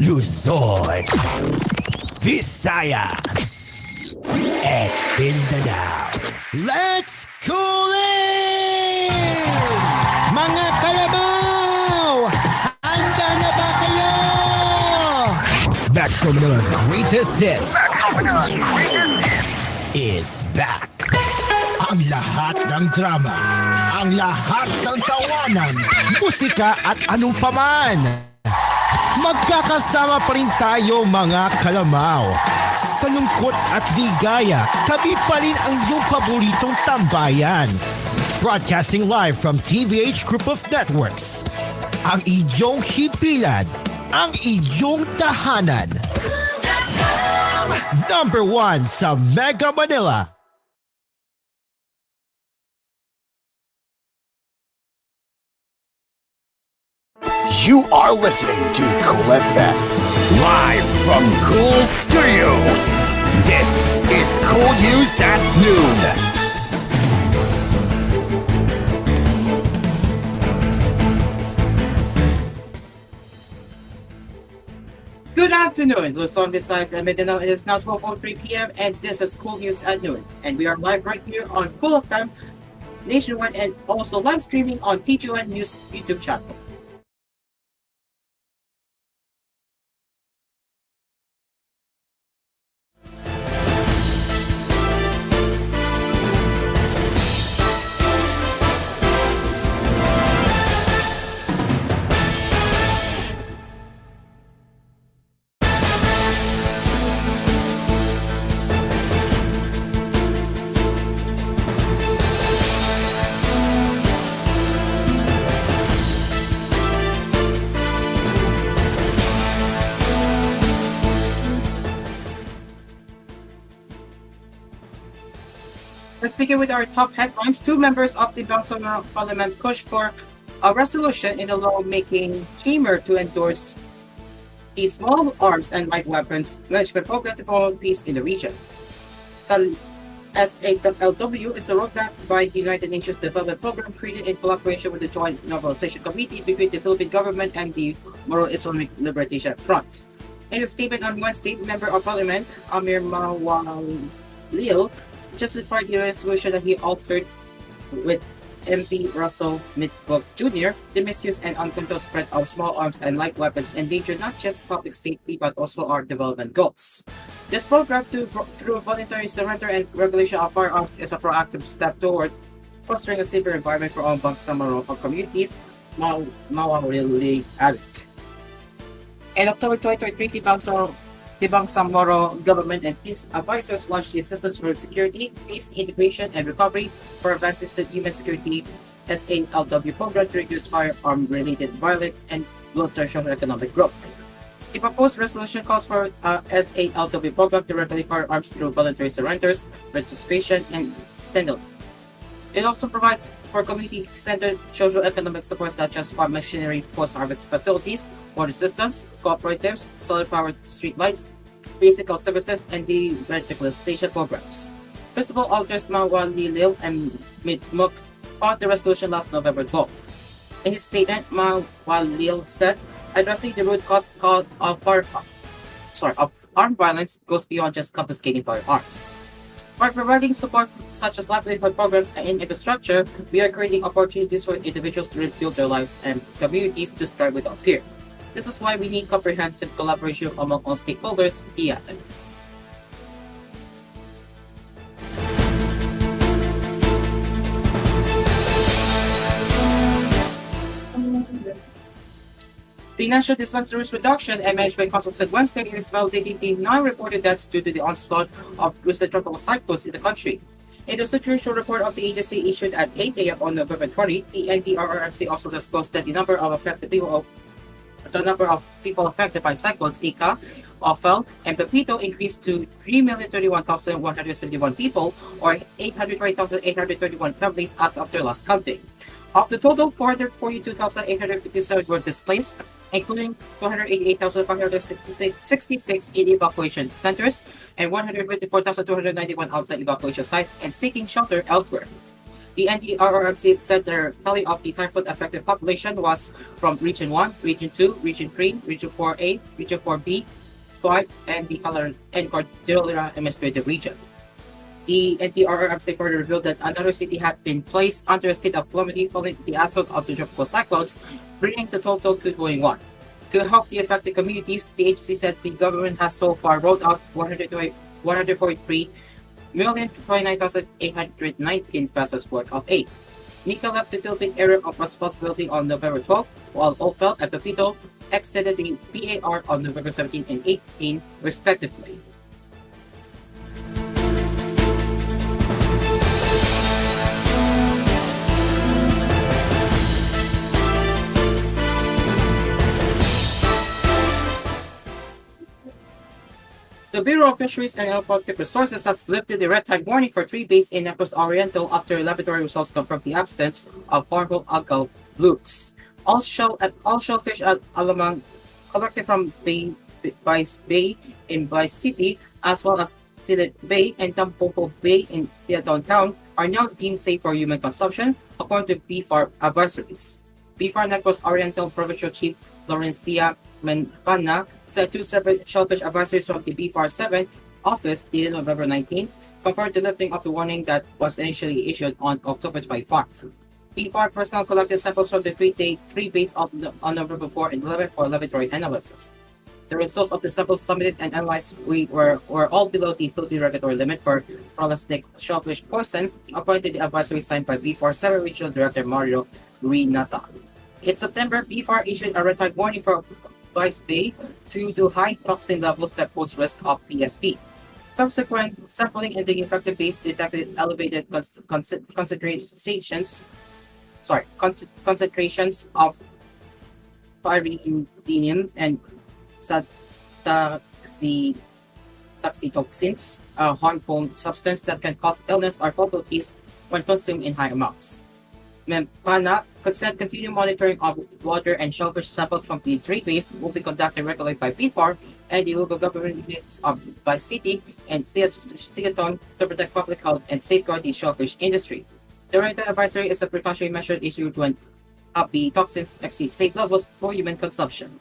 Luzon, Visayas, at Mindanao. Let's cool it! Mga kalabaw! Handa na ba kayo? Metro Manila's greatest hits is back. Ang lahat ng drama, ang lahat ng tawanan, musika at anong paman. Magkakasama pa rin tayo mga kalamaw. Sa lungkot at ligaya, tabi pa rin ang iyong paboritong tambayan. Broadcasting live from TVH Group of Networks. Ang iyong hipilan, ang iyong tahanan. Number 1 sa Mega Manila. You are listening to Cool FM. Live from Cool Studios. This is Cool News at Noon. Good afternoon, Luzon, Visayas, and Mindanao. It is now 12:03 p.m. and this is Cool News at Noon. And we are live right here on Cool FM, nationwide, and also live streaming on TVH News YouTube channel. Let's begin with our top headlines. Two members of the Bangsamoro Parliament pushed for a resolution in the law-making chamber to endorse the small arms and light weapons management program to promote peace in the region. SALW is a roadmap by the United Nations Development Program created in collaboration with the Joint Normalization Committee between the Philippine government and the Moro Islamic Liberation Front. In a statement on Wednesday, Member of Parliament Amir Mawalil justified the resolution that he altered with MP Russell Mitbook Jr. The misuse and uncontrolled spread of small arms and light weapons endanger not just public safety but also our development goals. This program, through voluntary surrender and regulation of firearms, is a proactive step toward fostering a safer environment for all Bangsamoro communities, Mawawili added. In October 2023, the Bangsamoro government and peace advisors launched the Assistance for Security, Peace, Integration, and Recovery for Advances in Human Security SALW program to reduce firearm-related violence and bolster socio-economic growth. The proposed resolution calls for SALW program to regulate firearms through voluntary surrenders, registration, and standoff. It also provides for community-centered socio-economic support such as farm machinery, post-harvest facilities, water systems, cooperatives, solar-powered street lights, basic health services, and the radicalization programs. Principal authors Mawalil and Mitmuk filed the resolution last November 12th. In his statement, Mawalil said, addressing the root cause of armed violence goes beyond just confiscating firearms. By providing support such as livelihood programs and infrastructure, we are creating opportunities for individuals to rebuild their lives and communities to strive without fear. This is why we need comprehensive collaboration among all stakeholders, he added. The National Disaster Risk Reduction and Management Council said Wednesday it is validating the 9 reported deaths due to the onslaught of recent tropical cyclones in the country. In the situational report of the agency issued at 8 a.m. on November 20, the NDRRMC also disclosed that the number of people affected by cyclones Ika, Ophel, and Pepito increased to 3,031,171 people, or 820,831 families as of their last counting. Of the total, 442,857 were displaced, including 288,566 in evacuation centers and 154,291 outside evacuation sites and seeking shelter elsewhere. The NDRRMC said their tally of the typhoon affected population was from Region 1, Region 2, Region 3, Region 4A, Region 4B, 5, and the Cordillera Administrative Region. The NDRRMC further revealed that another city had been placed under a state of calamity following the assault of the tropical cyclones, bringing the total to 21. To help the affected communities, the agency said the government has so far rolled out 143,029,819 pesos worth of aid. Nika left the Philippine area of responsibility on November 12, while Ophel and Pepito exited the PAR on November 17 and 18, respectively. The Bureau of Fisheries and Aquatic Resources has lifted the red tag warning for 3 bays in Negros Oriental after laboratory results confirmed the absence of harmful algal blooms. All shellfish alamang collected from Vice Bay in Vice City, as well as Silit Bay and Tampopo Bay in Seattle Town, are now deemed safe for human consumption, according to BFAR advisories. BFAR Negros Oriental Provincial Chief Laurencia Manpana said 2 separate shellfish advisories from the BFAR 7 office dated November 19 confirmed the lifting of the warning that was initially issued on October 25. BFAR personnel collected samples from the 3 bays on November 4 and 11 for laboratory analysis. The results of the samples submitted and analyzed were all below the Philippine regulatory limit for prolactic shellfish poison, according to the advisory signed by BFAR 7 Regional Director Mario Rinata. In September, BFAR issued a red tag warning for Vice Bay due to high toxin levels that pose risk of PSP. Subsequent sampling in the infected bays detected elevated concentrations of pyridinium and saxitoxins, a harmful substance that can cause illness or fatality when consumed in high amounts. Mempana said continued monitoring of water and shellfish samples from the 3 bays will be conducted regularly by BFAR and the local government units of Vice City and Seaton to protect public health and safeguard the shellfish industry. The rental advisory is a precautionary measure issued when the toxins exceed safe levels for human consumption.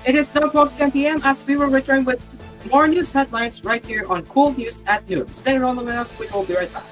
It is now 12:10 p.m. as we will return with more news headlines right here on koolNews at noon. Stay around with us, we will be right back.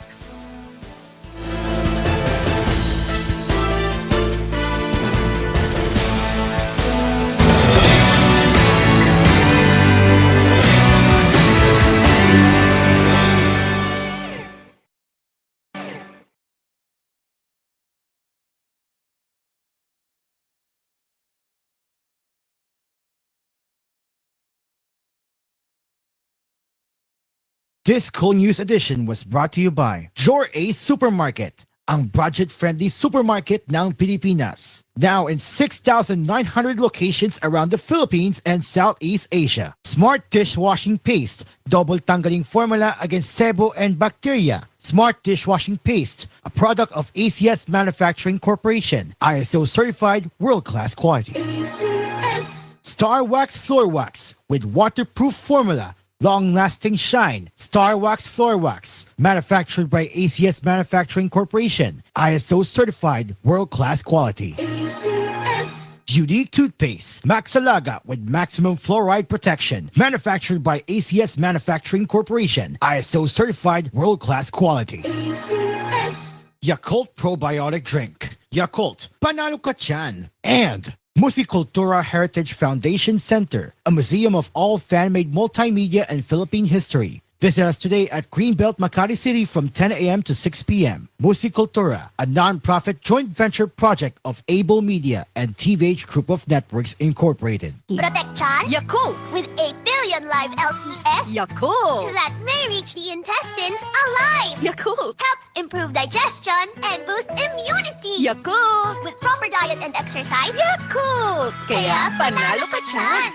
This koolNews edition was brought to you by Your Ace Supermarket, ang budget-friendly supermarket ng Pilipinas. Now in 6,900 locations around the Philippines and Southeast Asia. Smart dishwashing paste, double tanggaling formula against sebo and bacteria. Smart dishwashing paste, a product of ACS Manufacturing Corporation, ISO certified world-class quality. ACS. Star Wax Floor Wax with waterproof formula. Long-lasting shine, Star Wax Floor Wax, manufactured by ACS Manufacturing Corporation, ISO certified world-class quality. ACS. Unique toothpaste, Maxalaga with maximum fluoride protection, manufactured by ACS Manufacturing Corporation, ISO certified world-class quality. ACS. Yakult Probiotic Drink, Yakult, panalo ka tiyan. And Musicultura Heritage Foundation Center, a museum of all fan-made multimedia and Philippine history. Visit us today at Greenbelt, Makati City from 10 a.m. to 6 p.m. Musicultura, a non-profit joint venture project of Able Media and TVH Group of Networks Incorporated. Protection Yakult! with 8 billion live LCS Yakult! that may reach the intestines alive. Yakult! Helps improve digestion and boost immunity. Yakult! With proper diet and exercise. Yakult! Kaya panalo ka dyan!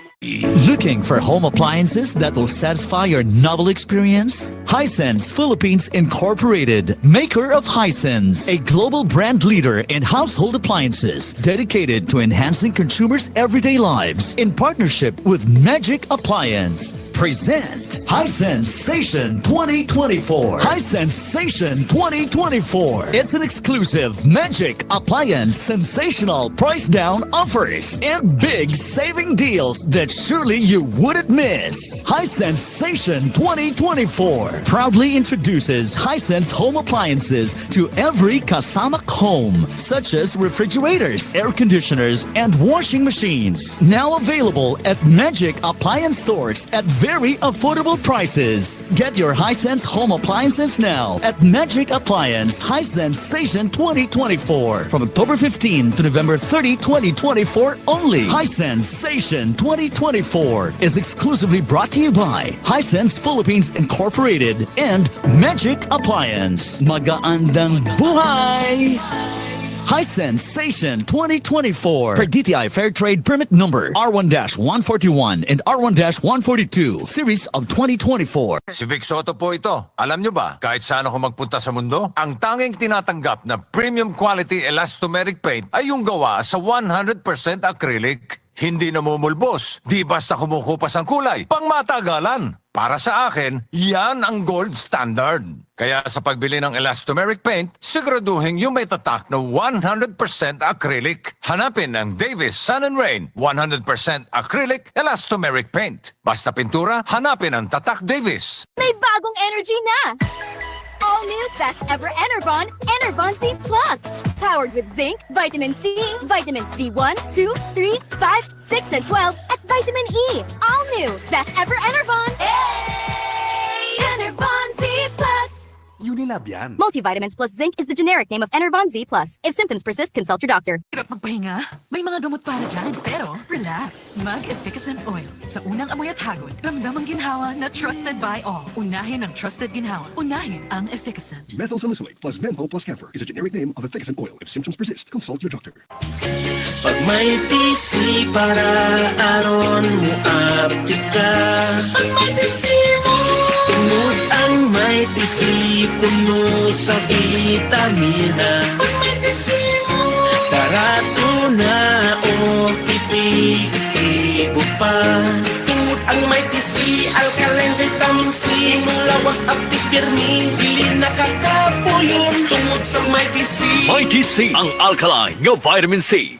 Looking for home appliances that will satisfy your novel experience? Hisense Philippines Incorporated, maker of Hisense, a global brand leader in household appliances dedicated to enhancing consumers' everyday lives in partnership with Magic Appliance. Present Hisense Station 2024. Hisense Station 2024. It's an exclusive Magic Appliance sensational price down offers and big saving deals that surely you wouldn't miss. Hisense Station 2024 proudly introduces Hisense home appliances to every kasama home, such as refrigerators, air conditioners, and washing machines. Now available at Magic Appliance stores at very affordable prices. Get your Hisense home appliances now at Magic Appliance Hisense Station 2024 from October 15 to November 30, 2024 only. Hisense Station 2024 is exclusively brought to you by Hisense Philippines Incorporated and Magic Appliance. Magaandang buhay! Hisense Station 2024 per DTI Fair Trade Permit Number R1-141 and R1-142 Series of 2024. Si Vic Soto po ito. Alam nyo ba, kahit saan ako magpunta sa mundo, ang tanging tinatanggap na premium quality elastomeric paint ay yung gawa sa 100% acrylic. Hindi namumulbos, di basta kumukupas ang kulay, pangmatagalan. Para sa akin, yan ang gold standard. Kaya sa pagbili ng elastomeric paint, siguraduhin yung may tatak na 100% acrylic. Hanapin ang Davis Sun and Rain 100% acrylic elastomeric paint. Basta pintura, hanapin ang tatak Davis. May bagong energy na! All new Best Ever Enervon, Enervon C+. Powered with zinc, vitamin C, vitamins B1, 2, 3, 5, 6, and 12, at vitamin E. All new Best Ever Enervon. Hey! Enervon Z+. Unilab yan. Multivitamins plus zinc is the generic name of Enervon Z+. If symptoms persist, consult your doctor. Hirap magpahinga? May mga gamot para dyan. Pero, relax. Mag-efficacent oil. Sa unang amoy at hagod, ramdam ang ginhawa na trusted by all. Unahin ang trusted ginhawa. Unahin ang efficacent. Methyl salicylate plus menthol plus camphor is a generic name of efficacent oil. If symptoms persist, consult your doctor. Pag may TC para aron mo update ka. Pag may TC mo, tunod ang may TC, puno sa vitamina. Pag may TC mo, barato na o ipigo pa. Tunod ang may TC, alkaline vitamin C, mulawas aptik pirmi, dili nakakapuyon. Tungod sa may TC, Mighty C, ang alkaline ng vitamin C.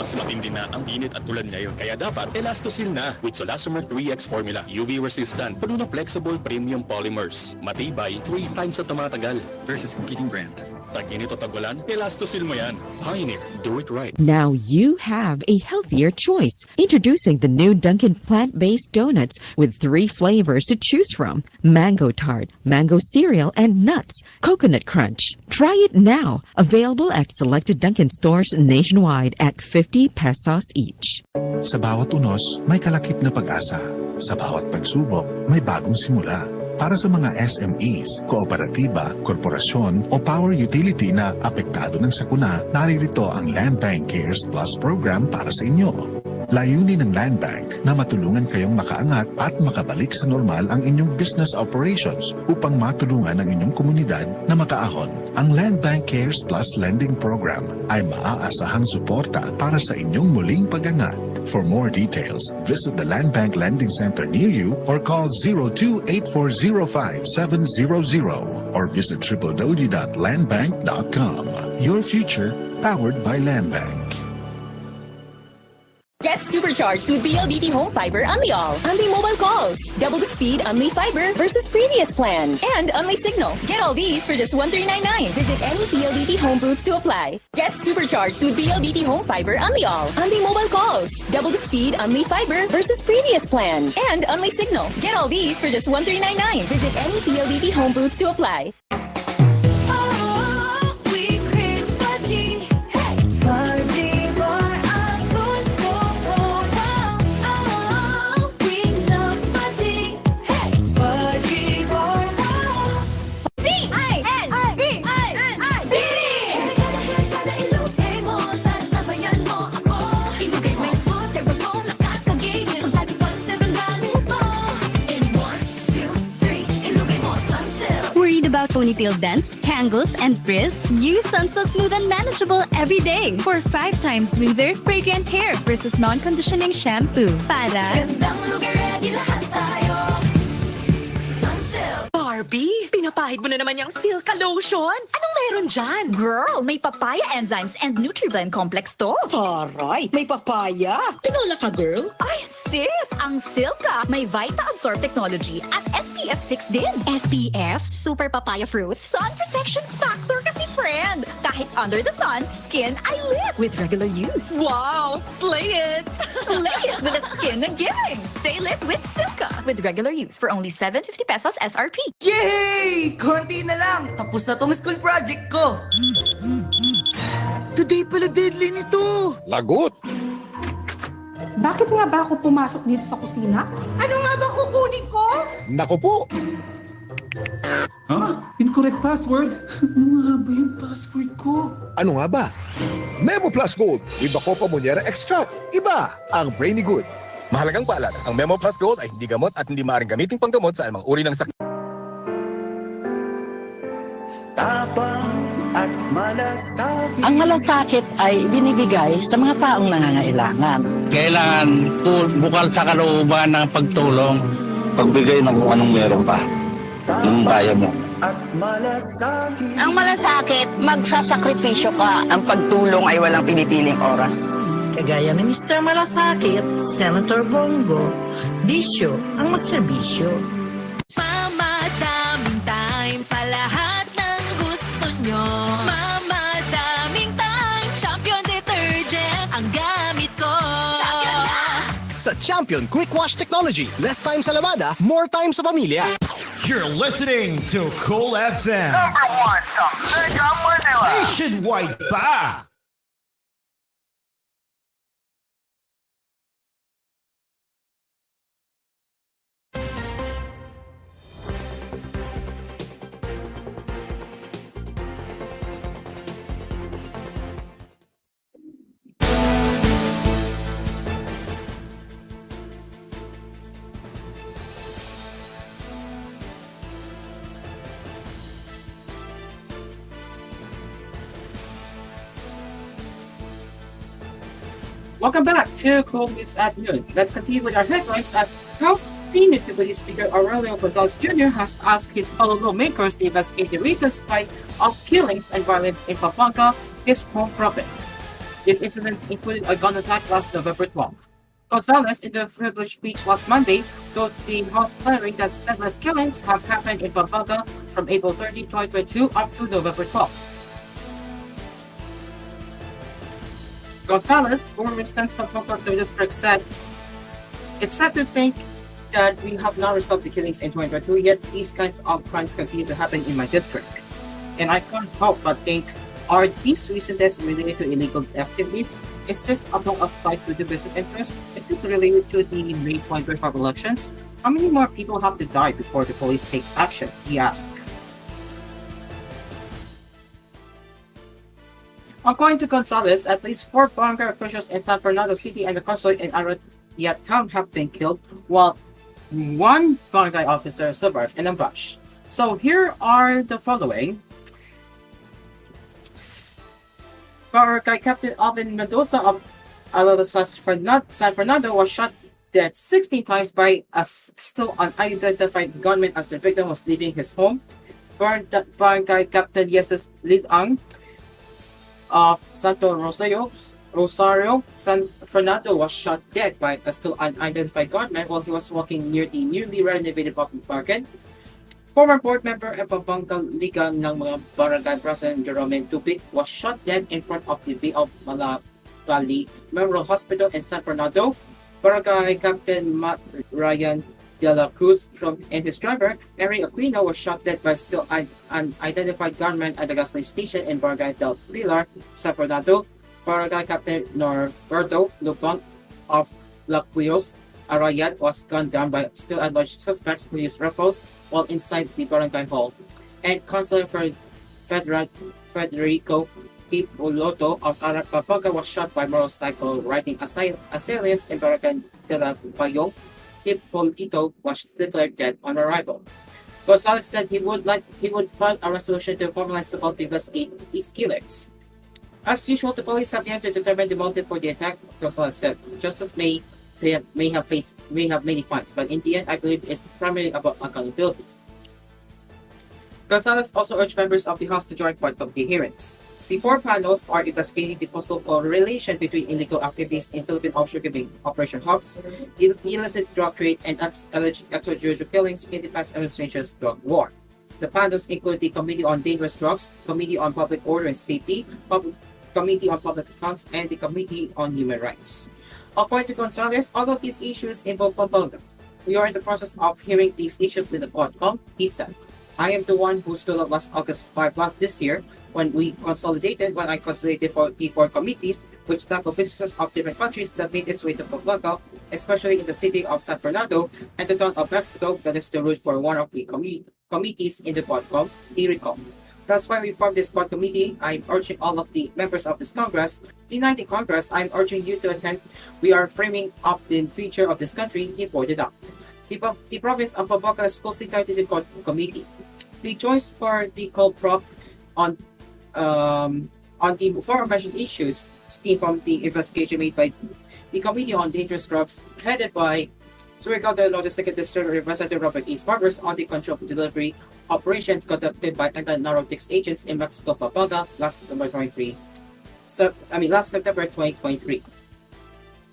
Mas matindi na ang init at ulan ngayon, kaya dapat Elastosil na with Solasomer 3X formula. UV resistant, puno na flexible premium polymers. Matibay, 3 times sa tumatagal versus competing brand. Tag-init o tag-ulan, Elastosil mo yan. Pioneer, do it right. Now you have a healthier choice. Introducing the new Dunkin' plant-based donuts with 3 flavors to choose from: mango tart, mango cereal, and nuts, coconut crunch. Try it now. Available at selected Dunkin' stores nationwide at 50 pesos each. Sa bawat unos, may kalakip na pag-asa. Sa bawat pagsubok, may bagong simula. Para sa mga SMEs, kooperatiba, korporasyon o power utility na apektado ng sakuna, naririto ang Land Bank Cares Plus program para sa inyo. Layunin ng Land Bank na matulungan kayong makaangat at makabalik sa normal ang inyong business operations upang matulungan ang inyong komunidad na makaahon. Ang Land Bank Cares Plus Lending Program ay maaasahang suporta para sa inyong muling pag-angat. For more details, visit the Land Bank Lending Center near you or call 02-8405-700 or visit www.landbank.com. Your future, powered by Land Bank. Get super supercharged with BLDT Home Fiber Unli All. Unli mobile calls. Double the speed Unli Fiber versus previous plan. And Unli Signal. Get all these for just $1399. Visit any BLDT Home booth to apply. Get supercharged with BLDT Home Fiber Unli All. Unli mobile calls. Double the speed Unli Fiber versus previous plan. And Unli Signal. Get all these for just $1399. Visit any BLDT Home booth to apply. About ponytail dents, tangles, and frizz? Use Sunsilk Smooth and Manageable every day for 5 times smoother, fragrant hair versus non-conditioning shampoo. Para Barbie, pinapahid mo na naman yung Silka Lotion. Anong meron dyan? Girl, may papaya enzymes and NutriBlend complex to. Taray, may papaya. Tinola ka, girl. Ay, sis, ang Silka may Vita-Absorb technology at SPF 6 din. SPF, Super Papaya Fruit. Sun protection factor kasi, friend. Kahit under the sun, skin ay lit with regular use. Wow, slay it! Slay it with a skin na giving. Stay lit with Silka with regular use for only $750 pesos SRP. Yay! Konti na lang. Tapos na tong school project ko. Today pala deadline nito. Lagot! Bakit nga ba ako pumasok dito sa kusina? Ano nga ba kukunin ko? Nako po! Incorrect password? Ano nga ba yung password ko? Ano nga ba? Memo Plus Gold with Bacopa Monnieri Extract. Iba ang Brainy Good. Mahalagang paalala, ang Memo Plus Gold ay hindi gamot at hindi maaaring gamitin panggamot sa anumang uri ng sakit. Ang malasakit ay binibigay sa mga taong nangangailangan. Kailangan bukal sa kalooban ng pagtulong. Pagbigay ng kung anong meron pa. Nung kaya mo. Ang malasakit, magsasakripisyo ka. Ang pagtulong ay walang pinipiling oras. Kagaya ni Mr. Malasakit, Senator Bongo, bisyo ang magserbisyo. Mamadaming time sa lahat ng gusto nyo. Mamadaming time, Champion Detergent ang gamit ko. Champion na! Sa Champion Quick Wash Technology, less time sa lavada, more time sa pamilya. You're listening to Cool FM. #1 sa Mega Manila. Nationwide pa! Welcome back to koolNews at noon. Let's continue with our headlines as House Senate Deputy Speaker Aurelio Gonzalez Jr. has asked his fellow lawmakers to investigate the recent spike of killings and violence in Pampanga, his home province. These incidents included a gun attack last November 12th. Gonzalez, in the privileged speech last Monday, told the House plenary that senseless killings have happened in Pampanga from April 30, 2022 up to November 12th. Gonzalez, former Central Pampanga District, said, "It's sad to think that we have not resolved the killings in 2022, yet these kinds of crimes continue to happen in my district. And I can't help but think, are these recent deaths related to illegal activities? Is this about a fight with the business interests? Is this related to the May 2025 elections? How many more people have to die before the police take action?" he asked. According to Gonzalez, at least 4 barangay officials in San Fernando City and the consulate in Arayat Town have been killed, while 1 barangay officer survived an ambush. So here are the following. Barangay Captain Alvin Mendoza of San Fernando was shot dead 16 times by a still unidentified gunman as the victim was leaving his home. Barangay Captain Yesus Lidang of Santo Rosario Rosario San Fernando was shot dead by a still unidentified gunman while he was walking near the newly renovated public market. Former board member and Pampanga Liga ng mga Barangay President Jerome Tupik was shot dead in front of the V of Malabali Memorial Hospital in San Fernando. Barangay Captain Matt Ryan de la Cruz and his driver, Mary Aquino, was shot dead by still unidentified gunmen at the gasoline station in Barangay del Pilar, San Fernando. Barangay Captain Norberto Lupang of Laquios Arayat was gunned down by still alleged suspects who used rifles while inside the barangay hall. And Councilor Federico Hipoloto of Pampanga was shot by motorcycle riding assailants in Barangay de la Bayong. Hipólito was declared dead on arrival. Gonzalez said he would file a resolution to formalize the call to investigate these killings. As usual, the police have yet to determine the motive for the attack. Gonzalez said justice may have many fronts, but in the end, I believe it's primarily about accountability. Gonzalez also urged members of the House to join part of the hearings. The four panels are investigating the possible correlation between illegal activities in Philippine offshore giving operation hubs, illicit drug trade, and alleged extrajudicial killings in the past administration's drug war. The panels include the Committee on Dangerous Drugs, Committee on Public Order and Safety, Committee on Public Accounts, and the Committee on Human Rights. According to Gonzalez, all of these issues involve Pampanga. We are in the process of hearing these issues in the Quadcom, he said. I am the one who stood up last August 5 this year when I consolidated for the four committees which tackle businesses of different countries that made its way to Pampanga, especially in the city of San Fernando and the town of Mexico that is the root for one of the committees in the Quadcom, he recalled. That's why we formed this Quad committee. I'm urging all of the members of this Congress, the 19th Congress, I'm urging you to attend. We are framing up the future of this country, he pointed out. The province of Pampanga is closely tied to the Quad committee. The choice for the call on the aforementioned issues stem from the investigation made by the Committee on Dangerous Drugs, headed by Surigao del Norte 2nd District Representative Robert E. Sparvers on the control delivery operation conducted by anti-narcotics agents in Mexico, Pampanga, last September 2023.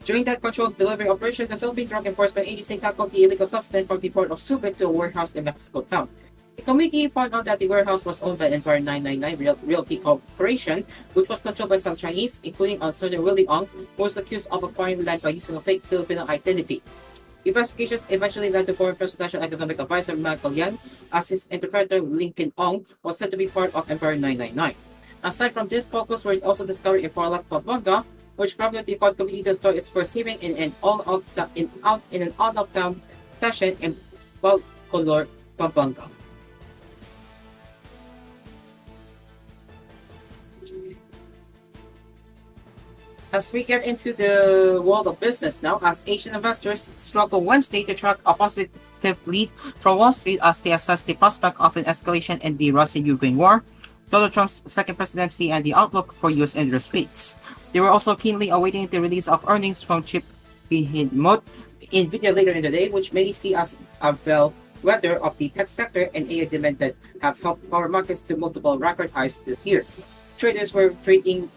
During that controlled delivery operation, the Philippine Drug Enforcement Agency tackled the illegal substance from the port of Subic to a warehouse in Mexico town. The committee found out that the warehouse was owned by Empire 999 Realty Corporation, which was controlled by some Chinese, including a certain Willie Ong, who was accused of acquiring land by using a fake Filipino identity. Investigations eventually led to former Presidential Economic Advisor Michael Yan, as his interpreter Lincoln Ong was said to be part of Empire 999. Aside from this, focus were also discovered in Porlac, Pampanga, which probably the court committee to start its first hearing in an all-out town session in Bacolor, Pampanga. As we get into the world of business now, as Asian investors struggle Wednesday to track a positive lead from Wall Street as they assess the prospect of an escalation in the Russia-Ukraine war, Donald Trump's second presidency, and the outlook for U.S. interest rates. They were also keenly awaiting the release of earnings from Chip Behemoth NVIDIA later in the day, which many see as a bellwether of the tech sector and AI demand that have helped power markets to multiple record highs this year. Traders were treading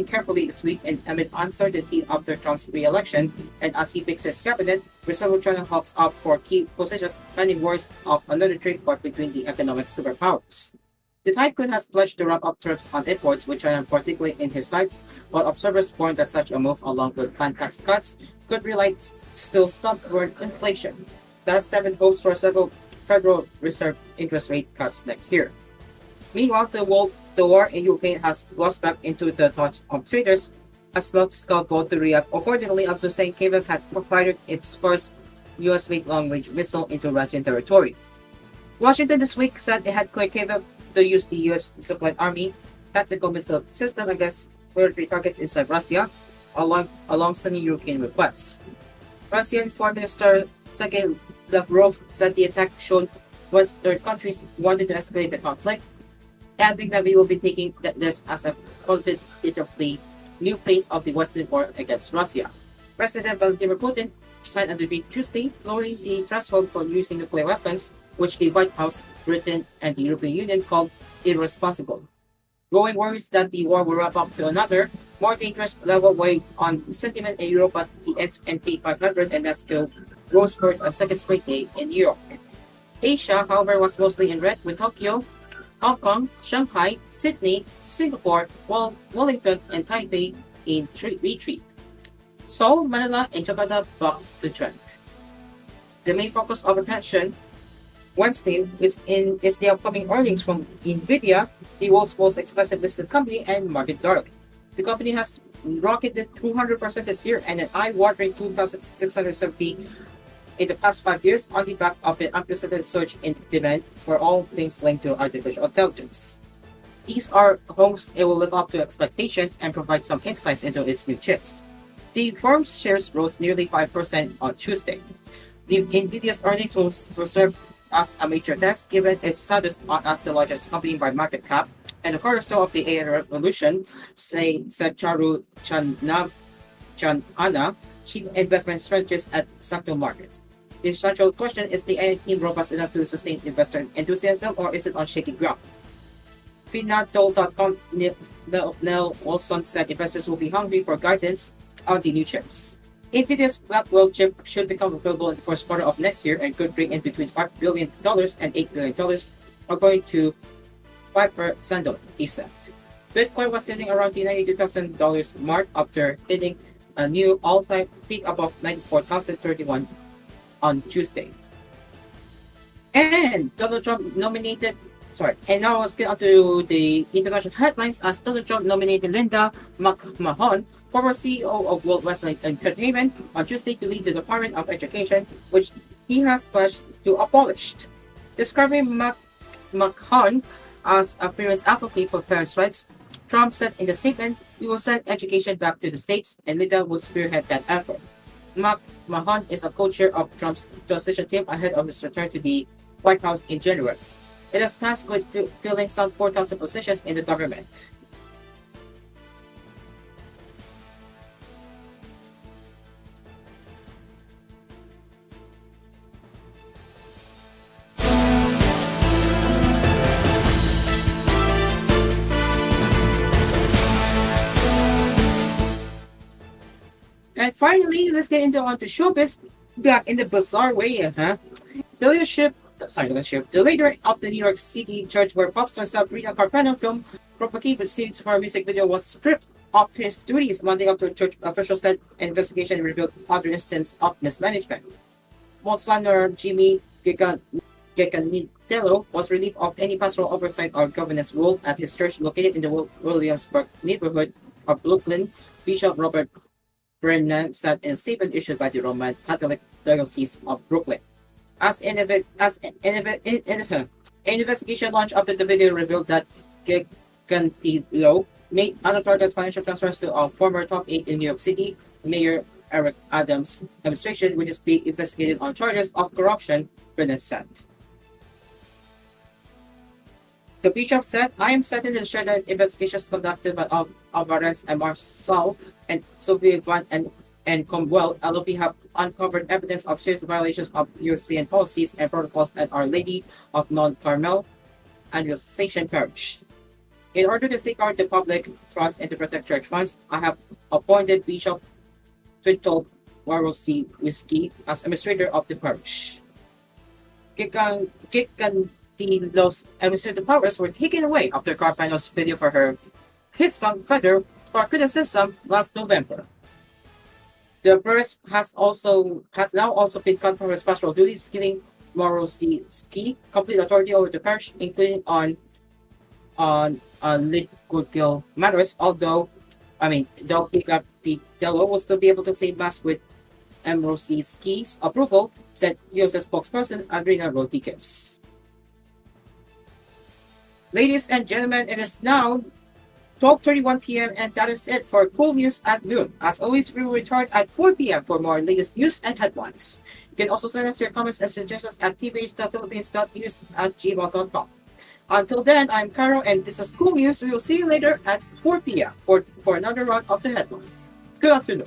carefully this week and amid uncertainty after Trump's re-election, and as he picks his cabinet, Reserve China hawks up for key positions, pending worries of another trade war between the economic superpowers. The tycoon has pledged to ramp up tariffs on imports, with China particularly in his sights, but observers warn that such a move, along with planned tax cuts, could still stump world inflation. Thus, Devin hopes for several Federal Reserve interest rate cuts next year. Meanwhile, the war in Ukraine has lost back into the thoughts of traders as Moscow voted to react accordingly after saying Kyiv had fired its first US-made long-range missile into Russian territory. Washington this week said it had cleared Kyiv to use the US supplied army tactical missile system against military targets inside Russia, alongside European requests. Russian Foreign Minister Sergei Lavrov said the attack showed Western countries wanted to escalate the conflict, adding that we will be taking this as a qualitatively new phase of the Western war against Russia. President Vladimir Putin signed a decree Tuesday lowering the threshold for using nuclear weapons, which the White House, Britain, and the European Union called irresponsible. Growing worries that the war will wrap up to another More dangerous level weighed on sentiment in Europe at the S&P 500 and Nasdaq rose for a second straight day in New York. Asia, however, was mostly in red with Tokyo, Hong Kong, Shanghai, Sydney, Singapore, Wellington, and Taipei in retreat. Seoul, Manila, and Jakarta bucked the trend. The main focus of attention Wednesday is the upcoming earnings from Nvidia, the world's most expensive listed company and market darling. The company has rocketed 200% this year and an eye-watering 2,670 in the past 5 years on the back of an unprecedented surge in demand for all things linked to artificial intelligence. These are hopes it will live up to expectations and provide some insights into its new chips. The firm's shares rose nearly 5% on Tuesday. The Nvidia's earnings will serve as a major test given its status as the largest company by market cap and the cornerstone of the AI revolution, said Charu Chanana, Chief Investment Strategist at Sector Markets. The central question is the AI team robust enough to sustain investor enthusiasm or is it on shaky ground? Financial.com Nell Olson said investors will be hungry for guidance on the new chips. Nvidia's Blackwell chip should become available in the first quarter of next year and could bring in between $5 billion and $8 billion, according to Piper Sandler, he said. Bitcoin was sitting around the $92,000 mark after hitting a new all-time peak above $94,031 on Tuesday. And Donald Trump nominated and now let's get onto the international headlines as Donald Trump nominated Linda McMahon, former CEO of World Wrestling Entertainment, on Tuesday to lead the Department of Education, which he has pledged to abolish. Describing McMahon as a fierce advocate for parents' rights, Trump said in the statement, "We will send education back to the states, and Linda will spearhead that effort." McMahon is a co-chair of Trump's transition team ahead of his return to the White House in January. It is tasked with filling some 4,000 positions in the government. And finally, let's get onto showbiz. Back in the bizarre way, the leader of the New York City church where pop star Sabrina Carpenter filmed provocative scenes for a music video was stripped of his duties Monday after church officials said an investigation revealed other instances of mismanagement. Monsignor Jimmy Gecanitello was relieved of any pastoral oversight or governance role at his church located in the Williamsburg neighborhood of Brooklyn. Bishop Robert Brennan said in a statement issued by the Roman Catholic Diocese of Brooklyn. An investigation launched after the video revealed that Gecantillo made unauthorized financial transfers to a former top aide in New York City, Mayor Eric Adams' administration, which is being investigated on charges of corruption, Brennan said. The bishop said, "I am saddened to share that investigations conducted by Alvarez and Marcel and Sylvia Van and Comwell LLP have uncovered evidence of serious violations of European policies and protocols at Our Lady of Mount Carmel Annunciation Parish. In order to safeguard the public trust and to protect church funds, I have appointed Bishop Twittle Warosy Whiskey as administrator of the parish." Los administrative powers were taken away after Carpenter's video for her hit song Feather sparked criticism last November. The parish has now also been cut from his pastoral duties, giving Morosky complete authority over the parish, including on liturgical matters. Though Dello will still be able to say mass with Morosky's approval, said diocese spokesperson Adriana Rodriguez. Ladies and gentlemen, it is now 12:31 p.m. and that is it for koolNews at noon. As always, we will return at 4 p.m. for more latest news and headlines. You can also send us your comments and suggestions at tvh.philippines.news@gmail.com. Until then, I'm Caro and this is koolNews. We will see you later at 4 p.m. for another round of the headline. Good afternoon.